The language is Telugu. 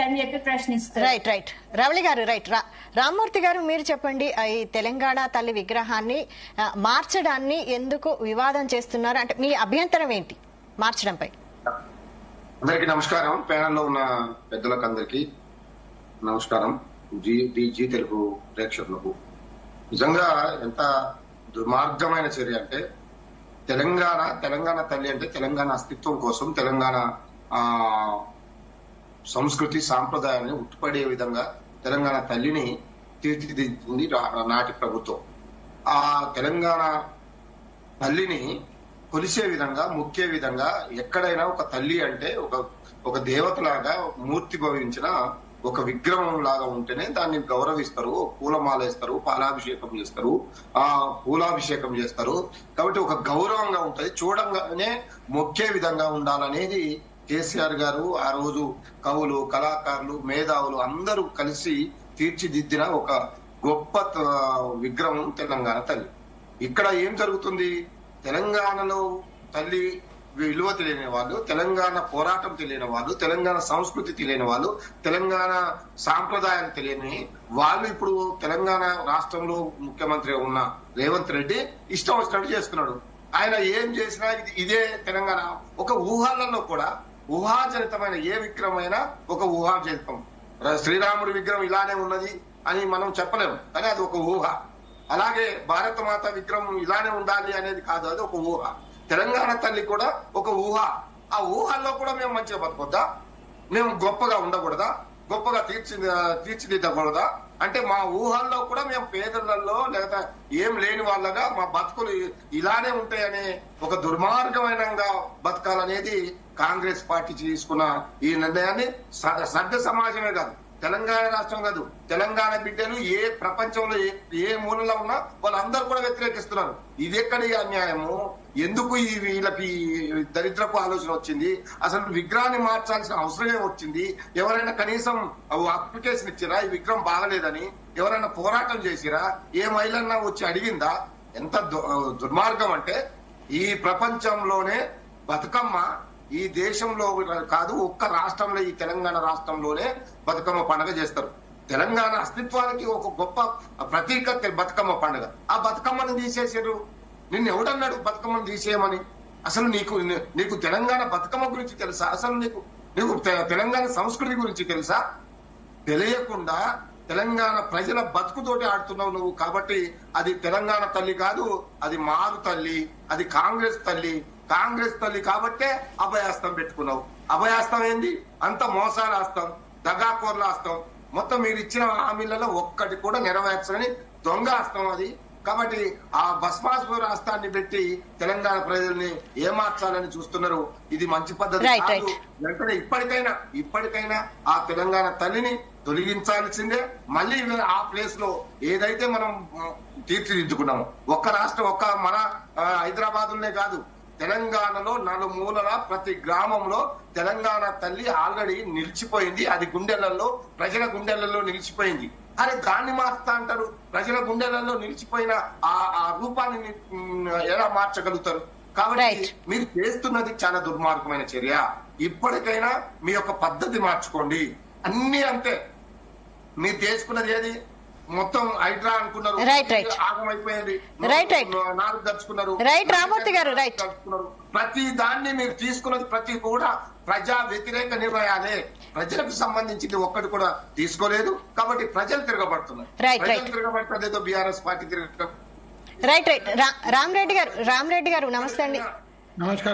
అని చెప్పి ప్రశ్నిస్తారు. రైట్ రైట్ రవళి గారు, రైట్ రామ్మూర్తి గారు, మీరు చెప్పండి. ఈ తెలంగాణ తల్లి విగ్రహాన్ని మార్చడాన్ని ఎందుకు వివాదం చేస్తున్నారు? అంటే మీ అభ్యంతరం ఏంటి మార్చడంపై? అందరికీ నమస్కారం. ప్యానెల్లో ఉన్న పెద్దలకు అందరికీ నమస్కారం. జీ తెలుగు ప్రేక్షకులకు నిజంగా ఎంత దుర్మార్గమైన చర్య అంటే, తెలంగాణ తల్లి అంటే తెలంగాణ అస్తిత్వం కోసం, తెలంగాణ సంస్కృతి సాంప్రదాయాన్ని ఉట్టుపడే విధంగా తెలంగాణ తల్లిని తీర్చిదిద్దింది నాటి ప్రభుత్వం. ఆ తెలంగాణ తల్లిని కొలిసే విధంగా, మొక్కే విధంగా, ఎక్కడైనా ఒక తల్లి అంటే ఒక దేవతలాగా మూర్తి భవించిన ఒక విగ్రహం లాగా ఉంటేనే దాన్ని గౌరవిస్తారు, పూలమాల వేస్తారు, పాలాభిషేకం చేస్తారు, పూలాభిషేకం చేస్తారు. కాబట్టి ఒక గౌరవంగా ఉంటది, చూడంగానే మొక్కే విధంగా ఉండాలనేది కేసీఆర్ గారు ఆ రోజు కవులు, కళాకారులు, మేధావులు అందరూ కలిసి తీర్చిదిద్దిన ఒక గొప్ప విగ్రహం తెలంగాణ తల్లి. ఇక్కడ ఏం జరుగుతుంది? తెలంగాణలో తల్లి విలువ తెలియని వాళ్ళు, తెలంగాణ పోరాటం తెలియని వాళ్ళు, తెలంగాణ సంస్కృతి తెలియని వాళ్ళు, తెలంగాణ సాంప్రదాయాలు తెలియని వాళ్ళు ఇప్పుడు తెలంగాణ రాష్ట్రంలో ముఖ్యమంత్రి ఉన్న రేవంత్ రెడ్డి ఇష్టం వచ్చినట్టు చేస్తున్నాడు. ఆయన ఏం చేసినా ఇదే తెలంగాణ. ఒక ఊహాలలో కూడా ఊహాజనితమైన ఏ విగ్రహమైనా ఒక ఊహాజనితం. శ్రీరాముడి విగ్రహం ఇలానే ఉన్నది అని మనం చెప్పలేము, కానీ అది ఒక ఊహ. అలాగే భారత మాత విగ్రహం ఇలానే ఉండాలి అనేది కాదు, అది ఒక ఊహ. తెలంగాణ తల్లి కూడా ఒక ఊహ. ఆ ఊహల్లో కూడా మేము మంచిగా బతకొద్దా? మేము గొప్పగా ఉండకూడదా? గొప్పగా తీర్చిదిద్దకూడదా? అంటే మా ఊహల్లో కూడా మేము పేదలలో లేదా ఏం లేని వాళ్ళగా మా బతుకులు ఇలానే ఉంటాయనే ఒక దుర్మార్గమైన బతకాలనేది కాంగ్రెస్ పార్టీ తీసుకున్న ఈ నిర్ణయాన్ని సభ్య సమాజమే కాదు, తెలంగాణ రాష్ట్రం కాదు, తెలంగాణ బిడ్డలు ఏ ప్రపంచంలో ఏ మూలలో ఉన్నా వాళ్ళందరూ కూడా వ్యతిరేకిస్తున్నారు. ఇది ఎక్కడి అన్యాయము? ఎందుకు వీళ్ళకి దరిద్రపు ఆలోచన వచ్చింది? అసలు విగ్రహాన్ని మార్చాల్సిన అవసరమే వచ్చింది? ఎవరైనా కనీసం అప్లికేషన్ ఇచ్చిరా ఈ విగ్రహం బాగలేదని? ఎవరైనా పోరాటం చేసిరా? ఏ మహిళన్నా వచ్చి అడిగిందా? ఎంత దుర్మార్గం అంటే, ఈ ప్రపంచంలోనే బతుకమ్మ ఈ దేశంలో కాదు, ఒక్క రాష్ట్రంలో, ఈ తెలంగాణ రాష్ట్రంలోనే బతుకమ్మ పండుగ చేస్తారు. తెలంగాణ అస్తిత్వానికి ఒక గొప్ప ప్రతీక బతుకమ్మ పండుగ. ఆ బతుకమ్మను తీసేసారు. నిన్ను ఎవడన్నాడు బతుకమ్మను తీసేయమని? అసలు నీకు తెలంగాణ బతుకమ్మ గురించి తెలుసా? అసలు నీకు తెలంగాణ సంస్కృతి గురించి తెలుసా? తెలియకుండా తెలంగాణ ప్రజల బతుకుతోటి ఆడుతున్నావు నువ్వు. కాబట్టి అది తెలంగాణ తల్లి కాదు, అది మారు తల్లి, అది కాంగ్రెస్ తల్లి. కాంగ్రెస్ తల్లి కాబట్టే అభయాస్తం పెట్టుకున్నావు. అభయాస్తం ఏంది? అంత మోసాల హస్తం, దగాకోర్ల హస్తం. మొత్తం మీరు ఇచ్చిన హామీలలో ఒక్కటి కూడా నెరవేర్చని దొంగ హస్తం అది. కాబట్టి ఆ భస్మాసుర హస్తాన్ని పెట్టి తెలంగాణ ప్రజల్ని ఏమార్చాలని చూస్తున్నారు. ఇది మంచి పద్ధతి కాదు. వెంటనే ఇప్పటికైనా ఆ తెలంగాణ తల్లిని తొలగించాల్సిందే. మళ్ళీ ఆ ప్లేస్ లో ఏదైతే మనం తీర్చిదిద్దుకున్నామో, ఒక్క రాష్ట్రం, మన హైదరాబాద్లోనే కాదు, తెలంగాణలో నలుమూలల ప్రతి గ్రామంలో తెలంగాణ తల్లి ఆల్రెడీ నిలిచిపోయింది. అది ప్రజల గుండెలలో నిలిచిపోయింది. అరే దాన్ని మార్చుతా అంటారు? ప్రజల గుండెలలో నిలిచిపోయిన ఆ రూపాన్ని ఎలా మార్చగలుగుతారు? కాబట్టి మీరు చేస్తున్నది చాలా దుర్మార్గమైన చర్య. ఇప్పటికైనా మీ యొక్క పద్ధతి మార్చుకోండి. అన్ని అంతే. మీరు చేసుకున్నది ఏది? మొత్తం హైడ్రా అనుకున్నారు, ఆగమైపోయింది. నాలుగు దర్చుకున్నారు. రామ్మూర్తి గారు, ప్రతి దాన్ని మీరు తీసుకున్నది ప్రతి కూడా ప్రజా వ్యతిరేక నిర్ణయాలే. ప్రజలకు సంబంధించింది ఒక్కటి కూడా తీసుకోలేదు. కాబట్టి ప్రజలు తిరగబడుతున్నారు. ప్రజలు తిరగబడుతుందేదో బీఆర్ఎస్ పార్టీ తిరగడం. రామరెడ్డి గారు నమస్తే అండి. నమస్కారం.